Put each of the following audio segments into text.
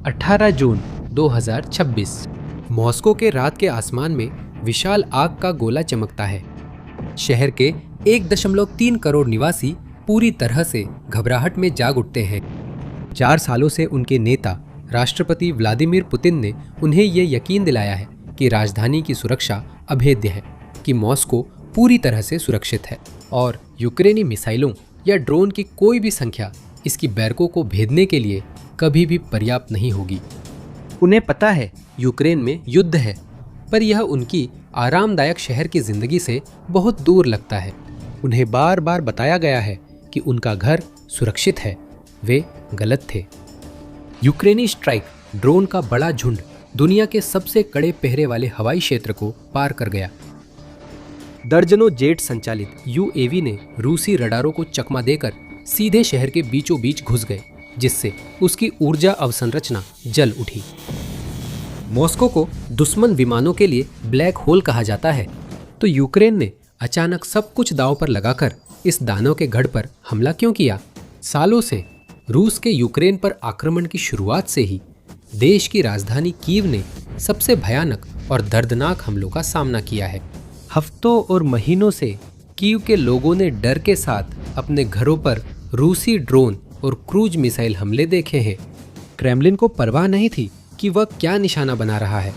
18 जून 2026। Moscow के रात के आसमान में विशाल आग का गोला चमकता है। शहर के 1.3 करोड़ निवासी पूरी तरह से घबराहट में जाग उठते हैं। 4 सालों से उनके नेता राष्ट्रपति व्लादिमीर पुतिन ने उन्हें ये यकीन दिलाया है कि राजधानी की सुरक्षा अभेद्य है, कि मॉस्को पूरी तरह से सुरक्षित है और यूक्रेनी मिसाइलों या ड्रोन की कोई भी संख्या इसकी बैरकों को भेदने के लिए कभी भी पर्याप्त नहीं होगी। उन्हें पता है यूक्रेन में युद्ध है, पर यह उनकी आरामदायक शहर की जिंदगी से बहुत दूर लगता है। उन्हें बार बार बताया गया है कि उनका घर सुरक्षित है। वे गलत थे। यूक्रेनी स्ट्राइक ड्रोन का बड़ा झुंड दुनिया के सबसे कड़े पहरे वाले हवाई क्षेत्र को पार कर गया। दर्जनों जेट संचालित यूएवी ने रूसी रडारों को चकमा देकर सीधे शहर के बीचों बीच घुस गए, जिससे उसकी ऊर्जा अवसंरचना जल उठी। मॉस्को को दुश्मन विमानों के लिए ब्लैक होल कहा जाता है, तो यूक्रेन ने अचानक सब कुछ दांव पर लगाकर इस दानव के गढ़ पर हमला क्यों किया? सालों से रूस के यूक्रेन पर आक्रमण की शुरुआत से ही देश की राजधानी कीव ने सबसे भयानक और दर्दनाक हमलों का सामना किया है। हफ्तों और महीनों से कीव के लोगों ने डर के साथ अपने घरों पर रूसी ड्रोन और क्रूज मिसाइल हमले देखे हैं। क्रेमलिन को परवाह नहीं थी कि वह क्या निशाना बना रहा है।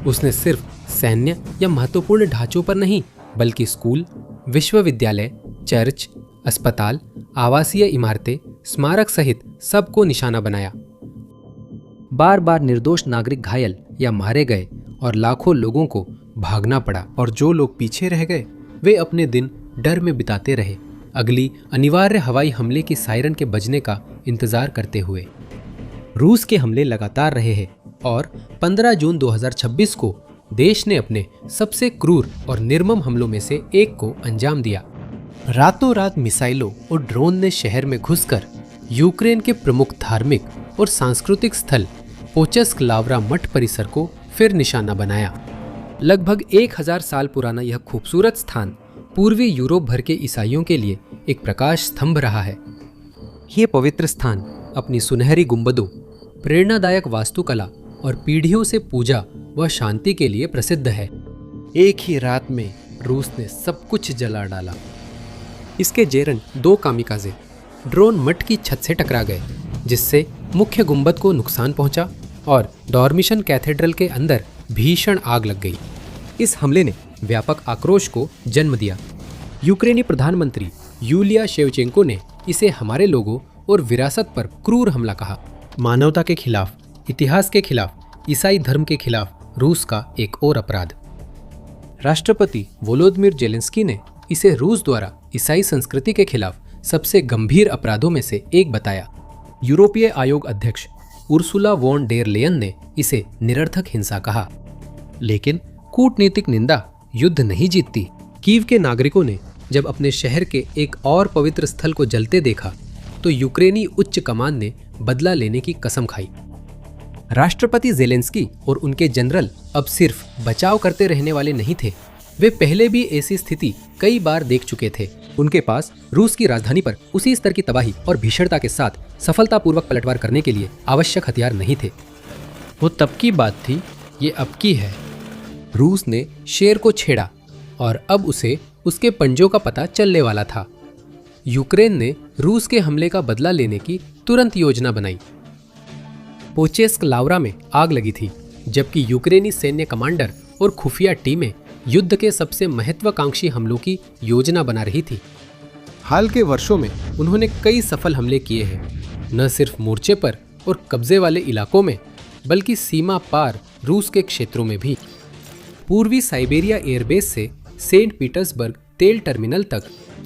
उसने सिर्फ सैन्य या महत्वपूर्ण ढांचों पर नहीं, बल्कि स्कूल, विश्वविद्यालय, चर्च, अस्पताल, आवासीय इमारतें, स्मारक सहित सबको निशाना बनाया। बार बार निर्दोष नागरिक घायल या मारे गए और लाखों लोगों को भागना पड़ा, और जो लोग पीछे रह गए वे अपने दिन डर में बिताते रहे, अगली अनिवार्य हवाई हमले की सायरन के बजने का इंतजार करते हुए। रूस के हमले लगातार रहे हैं और 15 जून 2026 को देश ने अपने सबसे क्रूर और निर्मम हमलों में से एक को अंजाम दिया। रातों रात मिसाइलों और ड्रोन ने शहर में घुसकर यूक्रेन के प्रमुख धार्मिक और सांस्कृतिक स्थल पोचस्क लावरा मठ परिसर को फिर निशाना बनाया। लगभग 1000 साल पुराना यह खूबसूरत स्थान पूर्वी यूरोप भर के ईसाइयों के लिए एक प्रकाश स्तंभ रहा है। ये पवित्र स्थान अपनी सुनहरी गुंबदों, प्रेरणादायक वास्तुकला और पीढ़ियों से पूजा व शांति के लिए प्रसिद्ध है। एक ही रात में रूस ने सब कुछ जला डाला। इसके जेरन 2 कामिकाजे ड्रोन मठ की छत से टकरा गए, जिससे मुख्य गुंबद को नुकसान पहुंचा और डॉर्मिशन कैथेड्रल के अंदर भीषण आग लग गई। इस हमले ने व्यापक आक्रोश को जन्म दिया। यूक्रेनी प्रधानमंत्री यूलिया शेवचेंको ने इसे हमारे लोगों और विरासत पर क्रूर हमला कहा। मानवता के खिलाफ, इतिहास के खिलाफ, ईसाई धर्म के खिलाफ रूस का एक और अपराध। राष्ट्रपति वोलोदिमीर जेलेंस्की ने इसे रूस द्वारा ईसाई संस्कृति के खिलाफ सबसे गंभीर अपराधों में से एक बताया। यूरोपीय आयोग अध्यक्ष उर्सुला वॉन डेर लेयन ने इसे निरर्थक हिंसा कहा। लेकिन कूटनीतिक निंदा युद्ध नहीं जीतती। कीव के नागरिकों ने जब अपने शहर के एक और पवित्र स्थल को जलते देखा, तो यूक्रेनी उच्च कमान ने बदला लेने की कसम खाई। राष्ट्रपति जेलेंस्की और उनके जनरल अब सिर्फ बचाव करते रहने वाले नहीं थे। वे पहले भी ऐसी स्थिति कई बार देख चुके थे। उनके पास रूस की राजधानी पर उसी स्तर की तबाही और भीषणता के साथ सफलतापूर्वक पलटवार करने के लिए आवश्यक हथियार नहीं थे। वो तब की बात थी, ये अब की है। रूस ने शेर को छेड़ा और अब उसे उसके पंजों का पता चलने वाला था। यूक्रेन ने रूस के हमले का बदला लेने की तुरंत योजना बनाई। पोचेस्क लावरा में आग लगी थी, जबकि यूक्रेनी सैन्य कमांडर और खुफिया टीमें युद्ध के सबसे महत्वाकांक्षी हमलों की योजना बना रही थी। हाल के वर्षों में उन्होंने कई सफल हमले किए हैं, न सिर्फ मोर्चे पर और कब्जे वाले इलाकों में, बल्कि सीमा पार रूस के क्षेत्रों में भी। पूर्वी साइबेरिया एयरबेस से सेंट पीटर्सबर्ग तेल टर्मिनल तक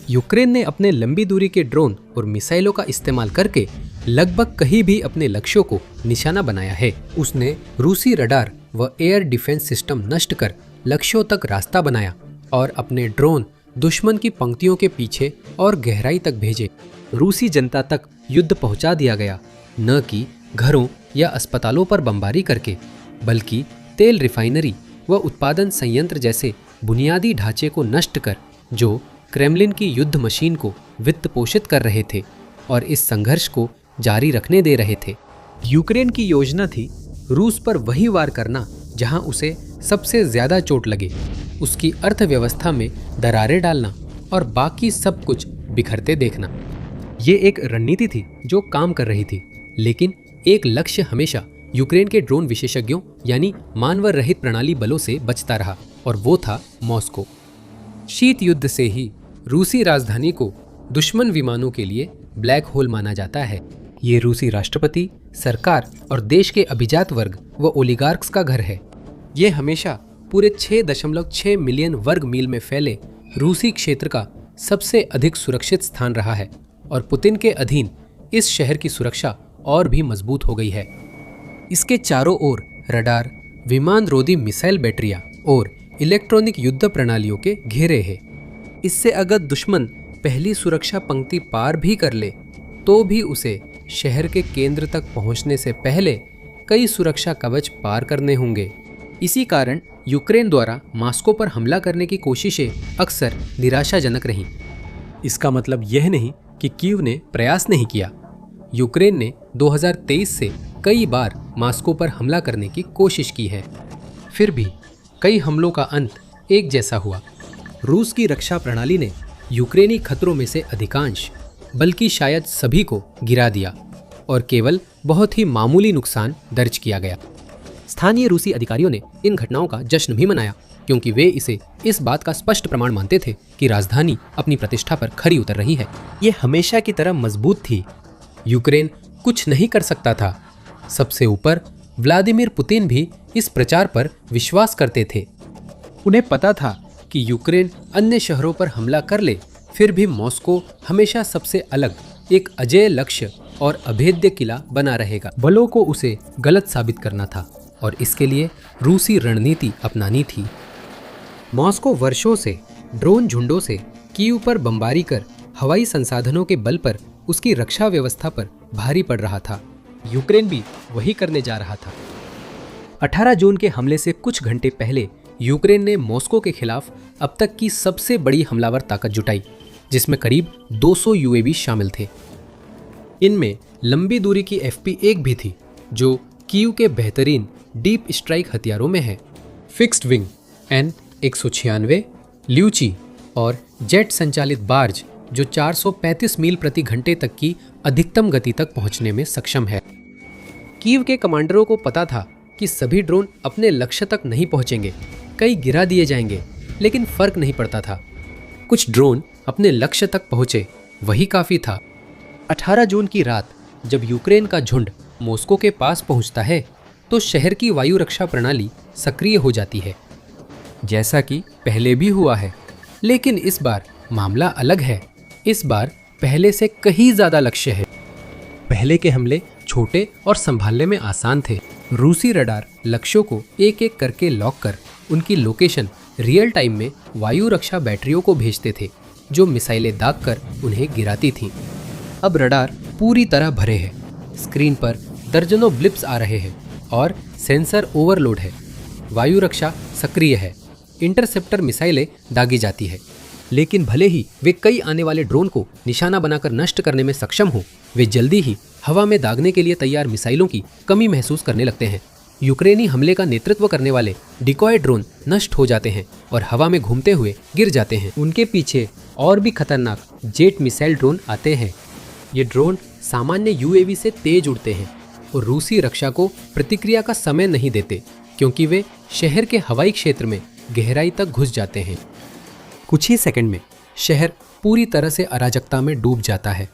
यूक्रेन ने अपने लंबी दूरी के ड्रोन और मिसाइलों का इस्तेमाल करके लगभग कहीं भी अपने लक्ष्यों को निशाना बनाया है। उसने रूसी रडार व एयर डिफेंस सिस्टम नष्ट कर लक्ष्यों तक रास्ता बनाया और अपने ड्रोन दुश्मन की पंक्तियों के पीछे और गहराई तक भेजे। रूसी जनता तक युद्ध पहुंचा दिया गया, न कि घरों या अस्पतालों पर बमबारी करके, बल्कि तेल रिफाइनरी व उत्पादन संयंत्र जैसे बुनियादी ढांचे को नष्ट कर, जो क्रेमलिन की युद्ध मशीन को वित्त पोषित कर रहे थे और इस संघर्ष को जारी रखने दे रहे थे। यूक्रेन की योजना थी रूस पर वही वार करना जहां उसे सबसे ज्यादा चोट लगे, उसकी अर्थव्यवस्था में दरारें डालना और बाकी सब कुछ बिखरते देखना। ये एक रणनीति थी जो काम कर रही थी, लेकिन एक लक्ष्य हमेशा यूक्रेन के ड्रोन विशेषज्ञों यानी मानव रहित प्रणाली बलों से बचता रहा, और वो था मॉस्को। शीत युद्ध से ही रूसी राजधानी को दुश्मन विमानों के लिए ब्लैक होल माना जाता है। ये रूसी राष्ट्रपति, सरकार और देश के अभिजात वर्ग व ओलिगार्क्स का घर है। ये हमेशा पूरे 6.6 मिलियन वर्ग मील में फैले रूसी क्षेत्र का सबसे अधिक सुरक्षित स्थान रहा है, और पुतिन के अधीन इस शहर की सुरक्षा और भी मजबूत हो गई है। इसके चारों ओर रडार, विमानरोधी मिसाइल बैटरियां और इलेक्ट्रॉनिक युद्ध प्रणालियों के घेरे हैं। इससे अगर दुश्मन पहली सुरक्षा पंक्ति पार भी कर ले तो भी उसे शहर के केंद्र तक पहुंचने से पहले कई सुरक्षा कवच पार करने होंगे। इसी कारण यूक्रेन द्वारा मॉस्को पर हमला करने की कोशिशें अक्सर निराशाजनक रहीं। इसका मतलब यह नहीं कि कीव ने प्रयास नहीं किया। यूक्रेन ने 2023 से कई बार मॉस्को पर हमला करने की कोशिश की है। फिर भी कई हमलों का अंत एक जैसा हुआ। रूस की रक्षा प्रणाली ने यूक्रेनी खतरों में से अधिकांश, बल्कि शायद सभी को गिरा दिया, और केवल बहुत ही मामूली नुकसान दर्ज किया गया। स्थानीय रूसी अधिकारियों ने इन घटनाओं का जश्न भी मनाया, क्योंकि वे इसे इस बात का स्पष्ट प्रमाण मानते थे कि राजधानी अपनी प्रतिष्ठा पर खरी उतर रही है। ये हमेशा की तरह मजबूत थी। यूक्रेन कुछ नहीं कर सकता था। सबसे ऊपर व्लादिमीर पुतिन भी इस प्रचार पर विश्वास करते थे। उन्हें पता था कि यूक्रेन अन्य शहरों पर हमला कर ले, फिर भी मॉस्को हमेशा सबसे अलग, एक अजेय लक्ष्य और अभेद्य किला बना रहेगा। बलों को उसे गलत साबित करना था, और इसके लिए रूसी रणनीति अपनानी थी। मॉस्को वर्षों से ड्रोन झुंडों से कीव पर बमबारी कर हवाई संसाधनों के बल पर उसकी रक्षा व्यवस्था पर भारी पड़ रहा था। यूक्रेन भी वही करने जा रहा था। 18 जून के हमले से कुछ घंटे पहले यूक्रेन ने मॉस्को के खिलाफ अब तक की सबसे बड़ी हमलावर ताकत जुटाई, जिसमें करीब 200 यूएवी शामिल थे। इनमें लंबी दूरी की FP-1 भी थी, जो कीव के बेहतरीन डीप स्ट्राइक हथियारों में है। फिक्स्ड विंग N-196, ल्यूची और जेट संचालित बार्ज, जो 435 मील प्रति घंटे तक की अधिकतम गति तक पहुंचने में सक्षम है। कीव के कमांडरों को पता था कि सभी ड्रोन अपने लक्ष्य तक नहीं पहुंचेंगे, कई गिरा दिए जाएंगे, लेकिन फर्क नहीं पड़ता था। कुछ ड्रोन अपने लक्ष्य तक पहुंचे, वही काफी था। 18 जून की रात जब यूक्रेन का झुंड मॉस्को के पास पहुंचता है, तो शहर की वायु रक्षा प्रणाली सक्रिय हो जाती है, जैसा कि पहले भी हुआ है। लेकिन इस बार मामला अलग है। इस बार पहले से कहीं ज्यादा लक्ष्य है। पहले के हमले छोटे और संभालने में आसान थे। रूसी रडार लक्ष्यों को एक एक करके लॉक कर उनकी लोकेशन रियल टाइम में वायु रक्षा बैटरियों को भेजते थे, जो मिसाइलें दाग कर उन्हें गिराती थीं। अब रडार पूरी तरह भरे हैं। स्क्रीन पर दर्जनों ब्लिप्स आ रहे हैं और सेंसर ओवरलोड है। वायु रक्षा सक्रिय है। इंटरसेप्टर मिसाइलें दागी जाती है, लेकिन भले ही वे कई आने वाले ड्रोन को निशाना बनाकर नष्ट करने में सक्षम हो, वे जल्दी ही हवा में दागने के लिए तैयार मिसाइलों की कमी महसूस करने लगते हैं। यूक्रेनी हमले का नेतृत्व करने वाले डिकॉय ड्रोन नष्ट हो जाते हैं और हवा में घूमते हुए गिर जाते हैं। उनके पीछे और भी खतरनाक जेट मिसाइल ड्रोन आते हैं। ये ड्रोन सामान्य यूएवी से तेज उड़ते हैं और रूसी रक्षा को प्रतिक्रिया का समय नहीं देते, क्योंकि वे शहर के हवाई क्षेत्र में गहराई तक घुस जाते हैं। कुछ ही सेकंड में शहर पूरी तरह से अराजकता में डूब जाता है।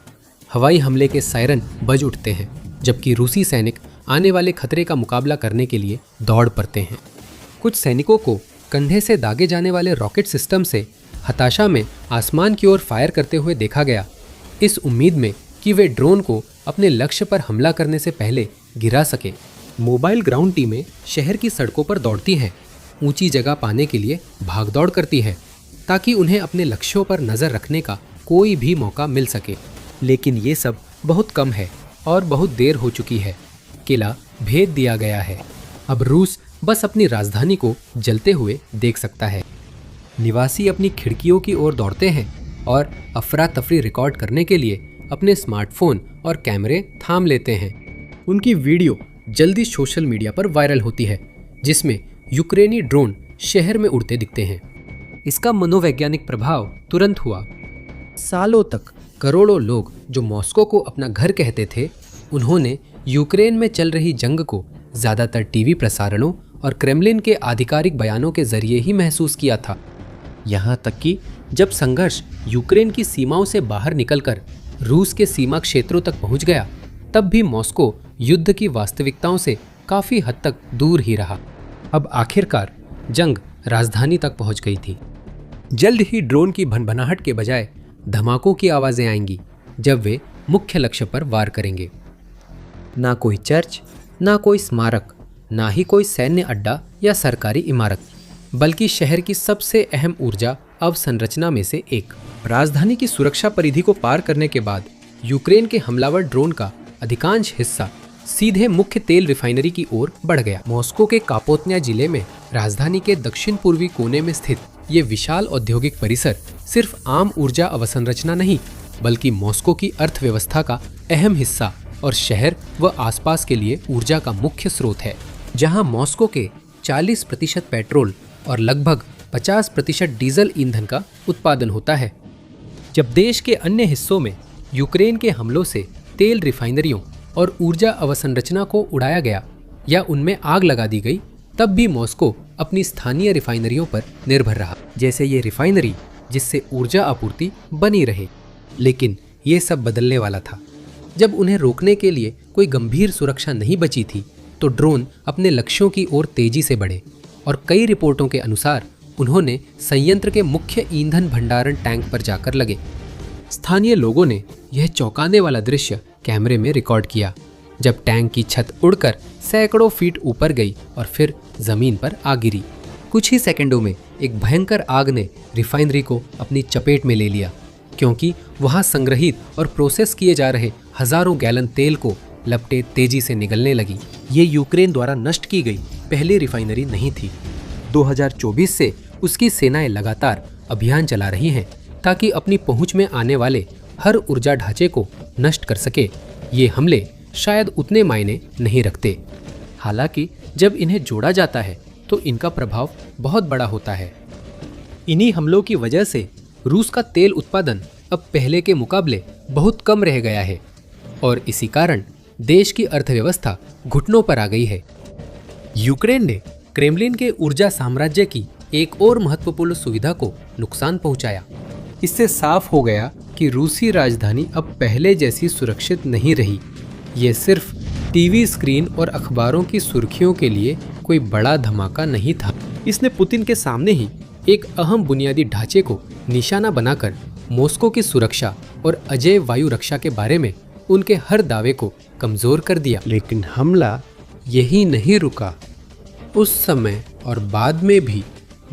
हवाई हमले के सायरन बज उठते हैं, जबकि रूसी सैनिक आने वाले खतरे का मुकाबला करने के लिए दौड़ पड़ते हैं। कुछ सैनिकों को कंधे से दागे जाने वाले रॉकेट सिस्टम से हताशा में आसमान की ओर फायर करते हुए देखा गया, इस उम्मीद में कि वे ड्रोन को अपने लक्ष्य पर हमला करने से पहले गिरा सके। मोबाइल ग्राउंड टीमें शहर की सड़कों पर दौड़ती हैं, ऊंची जगह पाने के लिए भागदौड़ करती है, ताकि उन्हें अपने लक्ष्यों पर नजर रखने का कोई भी मौका मिल सके। लेकिन ये सब बहुत कम है और बहुत देर हो चुकी है। किला भेद दिया गया है। अब रूस बस अपनी राजधानी को जलते हुए देख सकता है। निवासी अपनी खिड़कियों की ओर दौड़ते हैं और अफरा तफरी रिकॉर्ड करने के लिए अपने स्मार्टफोन और कैमरे थाम लेते हैं। उनकी वीडियो जल्दी सोशल मीडिया पर वायरल होती है, जिसमें यूक्रेनी ड्रोन शहर में उड़ते दिखते हैं। इसका मनोवैज्ञानिक प्रभाव तुरंत हुआ। सालों तक करोड़ों लोग जो मॉस्को को अपना घर कहते थे, उन्होंने यूक्रेन में चल रही जंग को ज़्यादातर टीवी प्रसारणों और क्रेमलिन के आधिकारिक बयानों के जरिए ही महसूस किया था। यहाँ तक कि जब संघर्ष यूक्रेन की सीमाओं से बाहर निकलकर रूस के सीमा क्षेत्रों तक पहुँच गया, तब भी मॉस्को युद्ध की वास्तविकताओं से काफ़ी हद तक दूर ही रहा। अब आखिरकार जंग राजधानी तक पहुँच गई थी। जल्द ही ड्रोन की भनभनाहट के बजाय धमाकों की आवाज़ें आएंगी जब वे मुख्य लक्ष्य पर वार करेंगे। ना कोई चर्च, ना कोई स्मारक, ना ही कोई सैन्य अड्डा या सरकारी इमारत, बल्कि शहर की सबसे अहम ऊर्जा अवसंरचना में से एक। राजधानी की सुरक्षा परिधि को पार करने के बाद यूक्रेन के हमलावर ड्रोन का अधिकांश हिस्सा सीधे मुख्य तेल रिफाइनरी की ओर बढ़ गया। मॉस्को के कापोतन्या जिले में राजधानी के दक्षिण पूर्वी कोने में स्थित ये विशाल औद्योगिक परिसर सिर्फ आम ऊर्जा अवसंरचना नहीं, बल्कि मॉस्को की अर्थव्यवस्था का अहम हिस्सा और शहर व आसपास के लिए ऊर्जा का मुख्य स्रोत है। जहां मॉस्को के 40% पेट्रोल और लगभग 50% डीजल ईंधन का उत्पादन होता है। जब देश के अन्य हिस्सों में यूक्रेन के हमलों से तेल रिफाइनरियों और ऊर्जा अवसंरचना को उड़ाया गया या उनमें आग लगा दी गई, तब भी मॉस्को अपनी स्थानीय रिफाइनरियों पर निर्भर रहा, जैसे ये रिफाइनरी जिससे ऊर्जा आपूर्ति बनी रहे। लेकिन ये सब बदलने वाला था। जब उन्हें रोकने के लिए कोई गंभीर सुरक्षा नहीं बची थी, तो ड्रोन अपने लक्ष्यों की ओर तेजी से बढ़े और कई रिपोर्टों के अनुसार उन्होंने संयंत्र के मुख्य ईंधन भंडारण टैंक पर जाकर लगे। स्थानीय लोगों ने यह चौंकाने वाला दृश्य कैमरे में रिकॉर्ड किया, जब टैंक की छत उड़कर सैकड़ों फीट ऊपर गई और फिर जमीन पर आ गिरी। कुछ ही सेकंडों में एक भयंकर आग ने रिफाइनरी को अपनी चपेट में ले लिया, क्योंकि वहां संग्रहित और प्रोसेस किए जा रहे हजारों गैलन तेल को लपटें तेजी से निगलने लगी। ये यूक्रेन द्वारा नष्ट की गई पहली रिफाइनरी नहीं थी। 2024 से उसकी सेनाएं लगातार अभियान चला रही हैं ताकि अपनी पहुंच में आने वाले हर ऊर्जा ढांचे को नष्ट कर सके। ये हमले शायद उतने मायने नहीं रखते, हालांकि जब इन्हें जोड़ा जाता है तो इनका प्रभाव बहुत बड़ा होता है। इन्हीं हमलों की वजह से रूस का तेल उत्पादन अब पहले के मुकाबले बहुत कम रह गया है और इसी कारण देश की अर्थव्यवस्था घुटनों पर आ गई है। यूक्रेन ने क्रेमलिन के ऊर्जा साम्राज्य की एक और महत्वपूर्ण सुविधा को नुकसान पहुंचाया। इससे साफ हो गया कि रूसी राजधानी अब पहले जैसी सुरक्षित नहीं रही। ये सिर्फ टीवी स्क्रीन और अखबारों की सुर्खियों के लिए कोई बड़ा धमाका नहीं था। इसने पुतिन के सामने ही एक अहम बुनियादी ढांचे को निशाना बनाकर मॉस्को की सुरक्षा और अजेय वायु रक्षा के बारे में उनके हर दावे को कमजोर कर दिया। लेकिन हमला यही नहीं रुका। उस समय और बाद में भी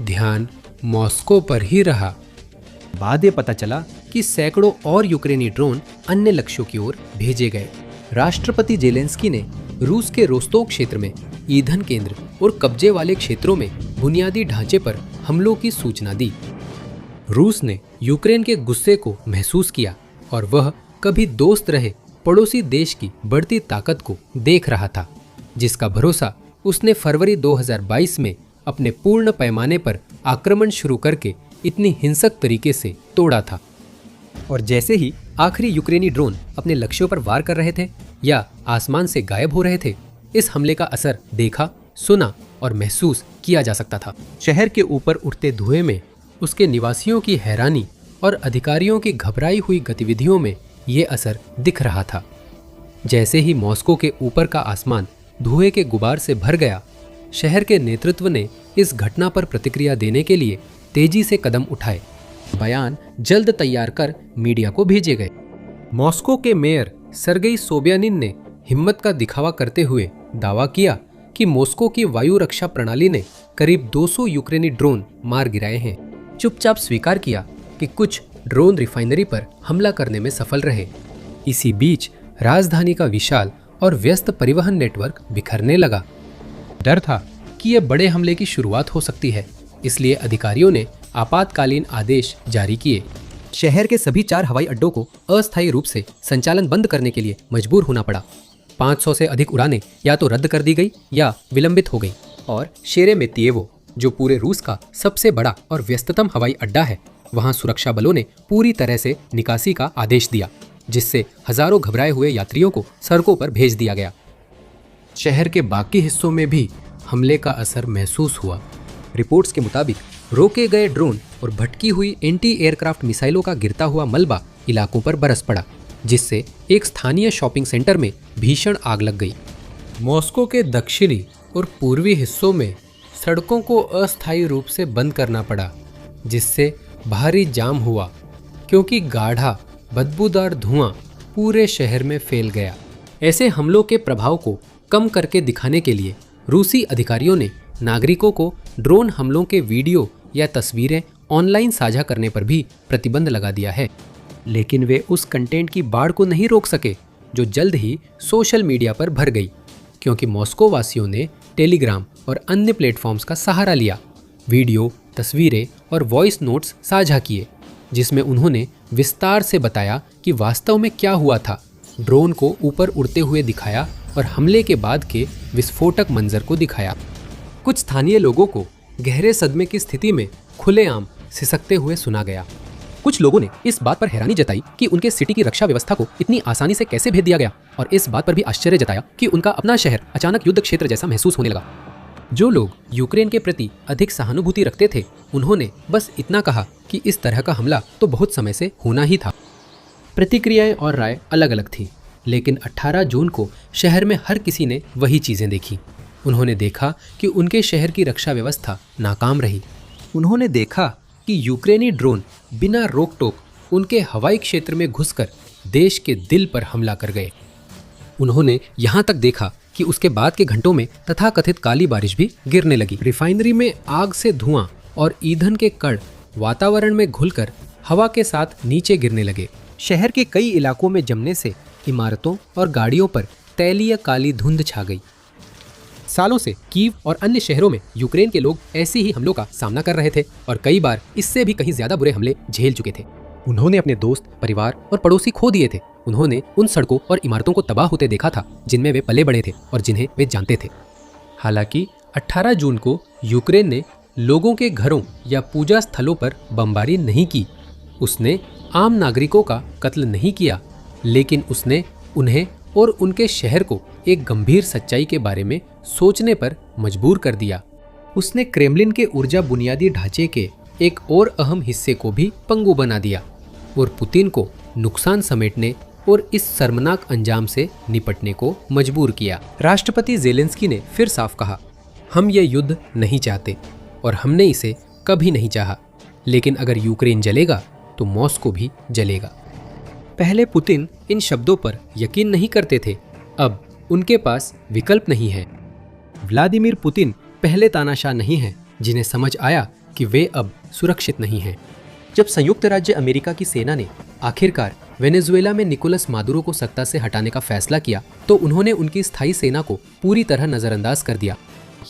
ध्यान मॉस्को पर ही रहा। बाद में पता चला कि सैकड़ों और यूक्रेनी ड्रोन अन्य लक्ष्यों की ओर भेजे गए। राष्ट्रपति जेलेंस्की ने रूस के रोस्तोव क्षेत्र में ईंधन केंद्र और कब्जे वाले क्षेत्रों में बुनियादी ढांचे पर हमलों की सूचना दी। रूस ने यूक्रेन के गुस्से को महसूस किया और वह कभी दोस्त रहे पड़ोसी देश की बढ़ती ताकत को देख रहा था, जिसका भरोसा उसने फरवरी 2022 में अपने पूर्ण पैमाने पर आक्रमण शुरू करके इतनी हिंसक तरीके से तोड़ा था। और जैसे ही आखिरी यूक्रेनी ड्रोन अपने लक्ष्यों पर वार कर रहे थे या आसमान से गायब हो रहे थे, इस हमले का असर देखा, सुना और महसूस किया जा सकता था। शहर के ऊपर उठते धुएं में उसके निवासियों की हैरानी और अधिकारियों की घबराई हुई गतिविधियों में ये असर दिख रहा था। जैसे ही मॉस्को के ऊपर का आसमान धुएं के गुबार से भर गया, शहर के नेतृत्व ने इस घटना पर प्रतिक्रिया देने के लिए तेजी से कदम उठाए। बयान जल्द तैयार कर मीडिया को भेजे गए। मॉस्को के मेयर सर्गेई सोबियानिन ने हिम्मत का दिखावा करते हुए दावा किया कि मॉस्को की वायु रक्षा प्रणाली ने करीब 200 यूक्रेनी ड्रोन मार गिराए हैं। चुपचाप स्वीकार किया कि कुछ ड्रोन रिफाइनरी पर हमला करने में सफल रहे। इसी बीच राजधानी का विशाल और व्यस्त परिवहन नेटवर्क बिखरने लगा। डर था कि यह बड़े हमले की शुरुआत हो सकती है, इसलिए अधिकारियों ने आपातकालीन आदेश जारी किए। शहर के सभी 4 हवाई अड्डों को अस्थायी रूप से संचालन बंद करने के लिए मजबूर होना पड़ा। 500 से अधिक उड़ानें या तो रद्द कर दी गई या विलंबित हो गई और शेरेमेतिएवो, जो पूरे रूस का सबसे बड़ा और व्यस्ततम हवाई अड्डा है, वहां सुरक्षा बलों ने पूरी तरह से निकासी का आदेश दिया, जिससे हजारों घबराए हुए यात्रियों को सड़कों पर भेज दिया गया। शहर के बाकी हिस्सों में भी हमले का असर महसूस हुआ। रिपोर्ट्स के मुताबिक रोके गए ड्रोन और भटकी हुई एंटी एयरक्राफ्ट मिसाइलों का गिरता हुआ मलबा इलाकों पर बरस पड़ा, जिससे एक स्थानीय शॉपिंग सेंटर में भीषण आग लग गई। मॉस्को के दक्षिणी और पूर्वी हिस्सों में सड़कों को अस्थायी रूप से बंद करना पड़ा, जिससे भारी जाम हुआ क्योंकि गाढ़ा बदबूदार धुआं पूरे शहर में फैल गया। ऐसे हमलों के प्रभाव को कम करके दिखाने के लिए रूसी अधिकारियों ने नागरिकों को ड्रोन हमलों के वीडियो या तस्वीरें ऑनलाइन साझा करने पर भी प्रतिबंध लगा दिया है, लेकिन वे उस कंटेंट की बाढ़ को नहीं रोक सके जो जल्द ही सोशल मीडिया पर भर गई, क्योंकि मॉस्को वासियों ने टेलीग्राम और अन्य प्लेटफॉर्म्स का सहारा लिया, वीडियो, तस्वीरें और वॉइस नोट्स साझा किए, जिसमें उन्होंने विस्तार से बताया कि वास्तव में क्या हुआ था। ड्रोन को ऊपर उड़ते हुए दिखाया और हमले के बाद के विस्फोटक मंजर को दिखाया। कुछ स्थानीय लोगों को गहरे सदमे की स्थिति में खुलेआम सिसकते हुए सुना गया। कुछ लोगों ने इस बात पर हैरानी जताई कि उनके सिटी की रक्षा व्यवस्था को इतनी आसानी से कैसे भेद दिया गया, और इस बात पर भी आश्चर्य जताया कि उनका अपना शहर अचानक युद्ध क्षेत्र जैसा महसूस होने लगा। जो लोग यूक्रेन के प्रति अधिक सहानुभूति रखते थे, उन्होंने बस इतना कहा कि इस तरह का हमला तो बहुत समय से होना ही था। प्रतिक्रियाएं और राय अलग अलग थी, लेकिन 18 जून को शहर में हर किसी ने वही चीजें देखी। उन्होंने देखा कि उनके शहर की रक्षा व्यवस्था नाकाम रही। उन्होंने देखा कि यूक्रेनी ड्रोन बिना रोक टोक उनके हवाई क्षेत्र में घुसकर देश के दिल पर हमला कर गए। उन्होंने यहाँ तक देखा कि उसके बाद के घंटों में तथाकथित काली बारिश भी गिरने लगी। रिफाइनरी में आग से धुआं और ईंधन के कण वातावरण में घुलकर हवा के साथ नीचे गिरने लगे। शहर के कई इलाकों में जमने से इमारतों और गाड़ियों पर तैलीय काली धुंध छा गई। सालों से कीव और अन्य शहरों में यूक्रेन के लोग ऐसे ही हमलों का सामना कर रहे थे और कई बार इससे भी कहीं ज्यादा बुरे हमले झेल चुके थे। उन्होंने अपने दोस्त, परिवार और पड़ोसी खो दिए थे। उन्होंने उन सड़कों और इमारतों को तबाह होते देखा था जिनमें वे पले बड़े थे और जिन्हें वे जानते थे। हालांकि 18 जून को यूक्रेन ने लोगों के घरों या पूजा स्थलों पर बमबारी नहीं की। उसने आम नागरिकों का कत्ल नहीं किया, लेकिन उसने उन्हें और उनके शहर को एक गंभीर सच्चाई के बारे में सोचने पर मजबूर कर दिया। उसने क्रेमलिन के ऊर्जा बुनियादी ढांचे के एक और अहम हिस्से को भी पंगु बना दिया और पुतिन को नुकसान समेटने और इस शर्मनाक अंजाम से निपटने को मजबूर किया। राष्ट्रपति ज़ेलेंस्की ने फिर साफ कहा, हम ये युद्ध नहीं चाहते और हमने इसे कभी नहीं चाहा, लेकिन अगर यूक्रेन जलेगा तो मॉस्को भी जलेगा। पहले पुतिन इन शब्दों पर यकीन नहीं करते थे, अब उनके पास विकल्प नहीं है। व्लादिमीर पुतिन पहले तानाशाह नहीं हैं जिन्हें समझ आया कि वे अब सुरक्षित नहीं हैं। जब संयुक्त राज्य अमेरिका की सेना ने आखिरकार वेनेजुएला में निकोलस मादुरो को सत्ता से हटाने का फैसला किया, तो उन्होंने उनकी स्थायी सेना को पूरी तरह नजरअंदाज कर दिया।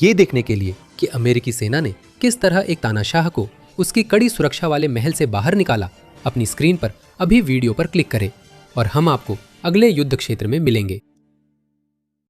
ये देखने के लिए कि अमेरिकी सेना ने किस तरह एक तानाशाह को उसकी कड़ी सुरक्षा वाले महल से बाहर निकाला, अपनी स्क्रीन पर अभी वीडियो पर क्लिक करें और हम आपको अगले युद्ध क्षेत्र में मिलेंगे।